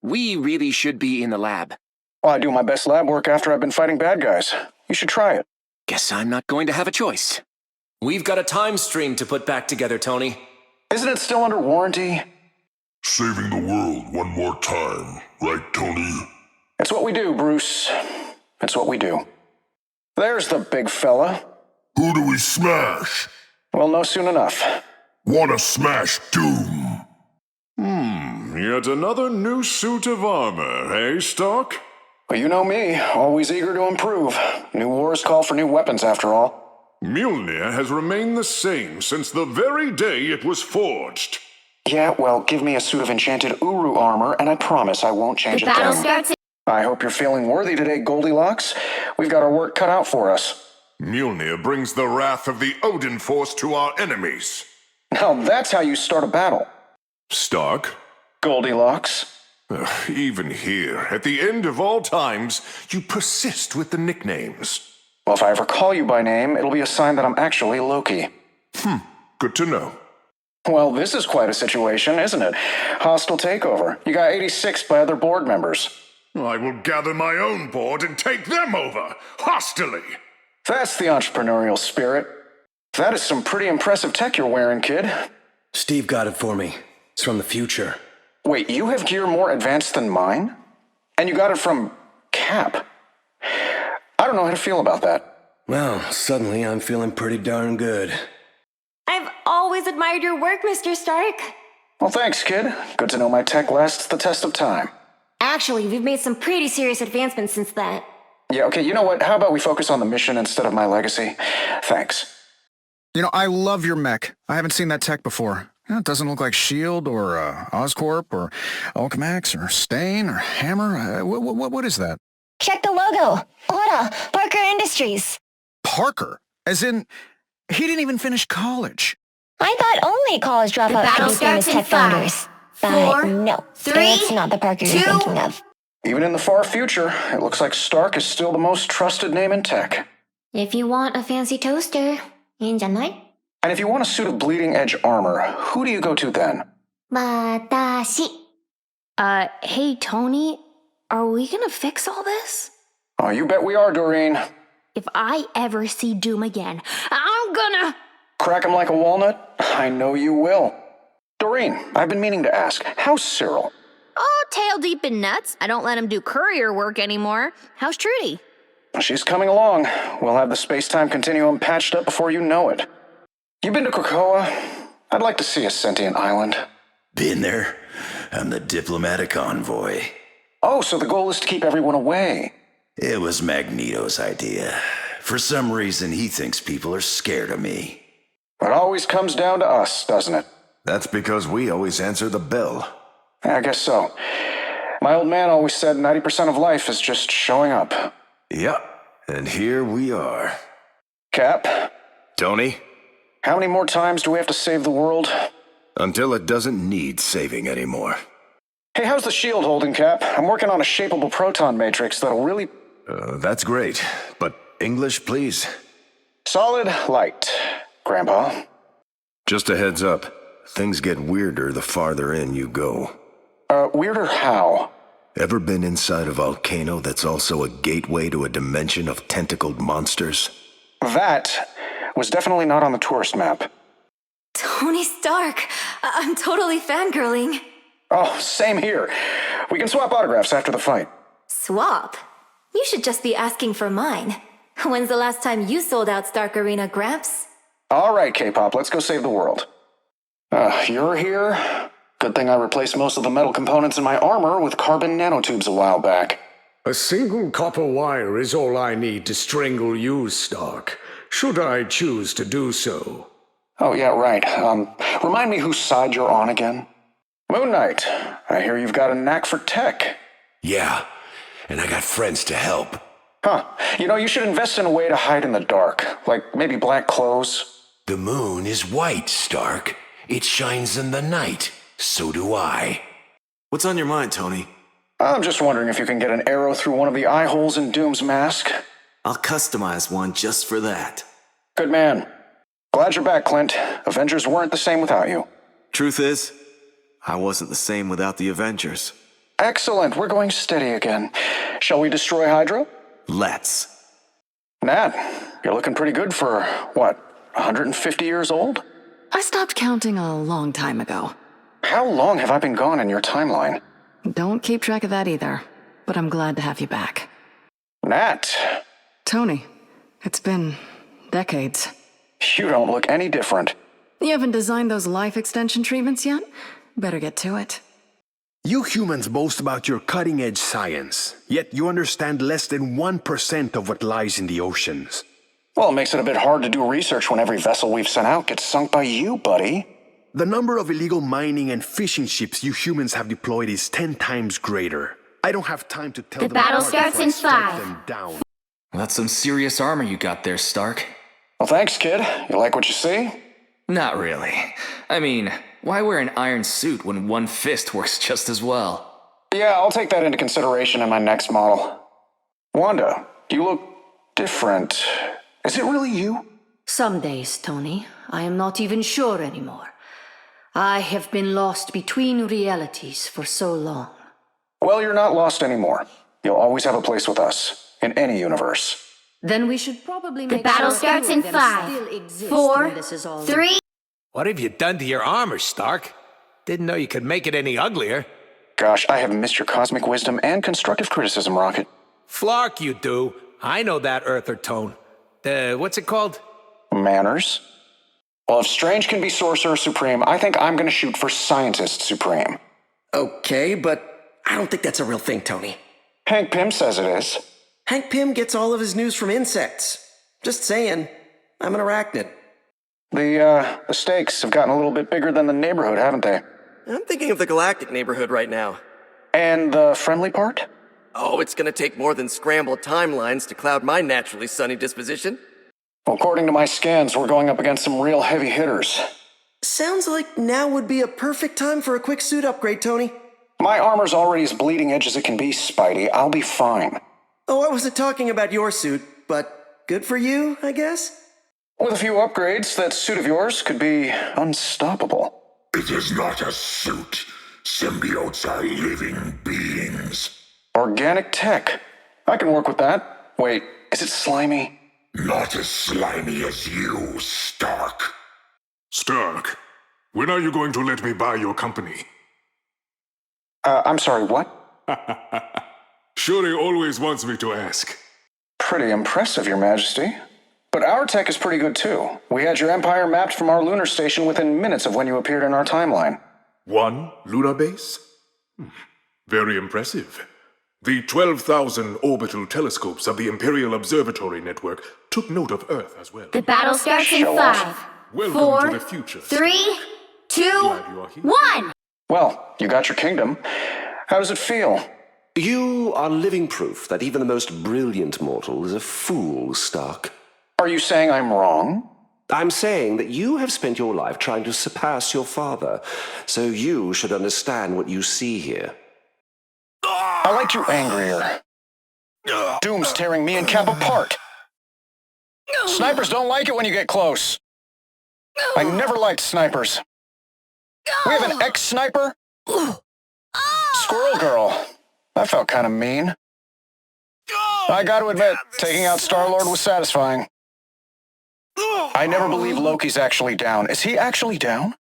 We really should be in the lab. Well, I do my best lab work after I've been fighting bad guys. You should try it. Guess I'm not going to have a choice. We've got a time stream to put back together, Tony. Isn't it still under warranty? Saving the world one more time, right, Tony? It's what we do, Bruce. It's what we do. There's the big fella. Who do we smash? We'll know soon enough. Wanna smash Doom? Yet another new suit of armor, eh, Stark? Well, you know me, always eager to improve. New wars call for new weapons, after all. Mjolnir has remained the same since the very day it was forged. Yeah, well, give me a suit of enchanted Uru armor, and I promise I won't change The a battle thing. starts. I hope you're feeling worthy today, Goldilocks. We've got our work cut out for us. Mjolnir brings the wrath of the Odin Force to our enemies. Now that's how you start a battle. Stark? Goldilocks. Even here, at the end of all times, you persist with the nicknames. Well, if I ever call you by name, it'll be a sign that I'm actually Loki. Good to know. Well, this is quite a situation, isn't it? Hostile takeover. You got 86 by other board members. I will gather my own board and take them over, hostilely. That's the entrepreneurial spirit. That is some pretty impressive tech you're wearing, kid. Steve got it for me. It's from the future. Wait, you have gear more advanced than mine? And you got it from Cap? I don't know how to feel about that. Well, suddenly I'm feeling pretty darn good. I've always admired your work, Mr. Stark. Well, thanks, kid. Good to know my tech lasts the test of time. Actually, we've made some pretty serious advancements since that. Yeah, okay, you know what? How about we focus on the mission instead of my legacy? Thanks. You know, I love your mech. I haven't seen that tech before. It doesn't look like S.H.I.E.L.D. or Oscorp or Alchemax or Stain or Hammer. What is that? Check the logo. Hola, Parker Industries. Parker? As in, he didn't even finish college. I thought only college dropouts battle could be famous starts in tech 5, founders. 4, But no, 3, that's not the Parker you're 2. thinking of. Even in the far future, it looks like Stark is still the most trusted name in tech. If you want a fancy toaster, いいんじゃない? And if you want a suit of bleeding edge armor, who do you go to then? 私. Hey, Tony, are we gonna fix all this? Oh, you bet we are, Doreen. If I ever see Doom again, I'm gonna... Crack him like a walnut? I know you will. Doreen, I've been meaning to ask, how's Cyril? Oh, tail deep in nuts. I don't let him do courier work anymore. How's Trudy? She's coming along. We'll have the space-time continuum patched up before you know it. You been to Krakoa? I'd like to see a sentient island. Been there. I'm the diplomatic envoy. Oh, so the goal is to keep everyone away. It was Magneto's idea. For some reason, he thinks people are scared of me. It always comes down to us, doesn't it? That's because we always answer the bell. I guess so. My old man always said 90% of life is just showing up. Yep, and here we are. Cap, Tony? how many more times do we have to save the world? Until it doesn't need saving anymore. Hey, how's the shield holding, Cap? I'm working on a shapeable proton matrix that'll really... That's great, but English, please. Solid light, Grandpa. Just a heads up. Things get weirder the farther in you go. Weirder how? Ever been inside a volcano that's also a gateway to a dimension of tentacled monsters? That was definitely not on the tourist map. Tony Stark, I'm totally fangirling. Oh, same here. We can swap autographs after the fight. Swap? You should just be asking for mine. When's the last time you sold out Stark Arena, Gramps? All right, K-pop, let's go save the world. You're here? Good thing I replaced most of the metal components in my armor with carbon nanotubes a while back. A single copper wire is all I need to strangle you, Stark, should I choose to do so. Oh, yeah, right. Remind me whose side you're on again? Moon Knight, I hear you've got a knack for tech. Yeah, and I got friends to help. Huh. You know, you should invest in a way to hide in the dark, like maybe black clothes. The moon is white, Stark. It shines in the night. So do I. What's on your mind, Tony? I'm just wondering if you can get an arrow through one of the eye holes in Doom's mask. I'll customize one just for that. Good man. Glad you're back, Clint. Avengers weren't the same without you. Truth is, I wasn't the same without the Avengers. Excellent, we're going steady again. Shall we destroy Hydra? Let's. Nat, you're looking pretty good for, what, 150 years old? I stopped counting a long time ago. How long have I been gone in your timeline? Don't keep track of that either, but I'm glad to have you back. Nat. Tony, it's been decades. You don't look any different. You haven't designed those life extension treatments yet? Better get to it. You humans boast about your cutting-edge science, yet you understand less than 1% of what lies in the oceans. Well, it makes it a bit hard to do research when every vessel we've sent out gets sunk by you, buddy. The number of illegal mining and fishing ships you humans have deployed is 10 times greater. I don't have time to tell them The battle apart starts before I in strike 5. them down. That's some serious armor you got there, Stark. Well, thanks, kid. You like what you see? Not really. I mean, why wear an iron suit when one fist works just as well? Yeah, I'll take that into consideration in my next model. Wanda, you look different. Is it really you? Some days, Tony, I am not even sure anymore. I have been lost between realities for so long. Well, you're not lost anymore. You'll always have a place with us, in any universe. Then we should probably make The battle sure starts any in of them 5, still exist 4, when this is all 3. What have you done to your armor, Stark? Didn't know you could make it any uglier. Gosh, I have missed your cosmic wisdom and constructive criticism, Rocket. Flark, you do. I know that Earther tone. What's it called? Manners? Well, if Strange can be Sorcerer Supreme, I think I'm gonna shoot for Scientist Supreme. Okay, but I don't think that's a real thing, Tony. Hank Pym says it is. Hank Pym gets all of his news from insects. Just saying. I'm an arachnid. The stakes have gotten a little bit bigger than the neighborhood, haven't they? I'm thinking of the galactic neighborhood right now. And the friendly part? Oh, it's gonna take more than scrambled timelines to cloud my naturally sunny disposition. Well, according to my scans, we're going up against some real heavy hitters. Sounds like now would be a perfect time for a quick suit upgrade, Tony. My armor's already as bleeding edge as it can be, Spidey. I'll be fine. Oh, I wasn't talking about your suit, but good for you, I guess? With a few upgrades, that suit of yours could be unstoppable. It is not a suit. Symbiotes are living beings. Organic tech. I can work with that. Wait, is it slimy? Not as slimy as you, Stark. Stark, when are you going to let me buy your company? I'm sorry, what? Shuri always wants me to ask. Pretty impressive, Your Majesty. But our tech is pretty good too. We had your empire mapped from our lunar station within minutes of when you appeared in our timeline. One lunar base? Very impressive. The 12,000 orbital telescopes of the Imperial Observatory Network took note of Earth as well. The battle starts in 5, Welcome 4, to the future. 3, 2, Glad you are here. 1. Well, you got your kingdom. How does it feel? You are living proof that even the most brilliant mortal is a fool, Stark. Are you saying I'm wrong? I'm saying that you have spent your life trying to surpass your father, so you should understand what you see here. I liked you angrier. Doom's tearing me and Cap apart. Snipers don't like it when you get close. I never liked snipers. We have an ex-sniper? Squirrel Girl. That felt kind of mean. I gotta admit, taking out Star-Lord was satisfying. I never believe Loki's actually down. Is he actually down?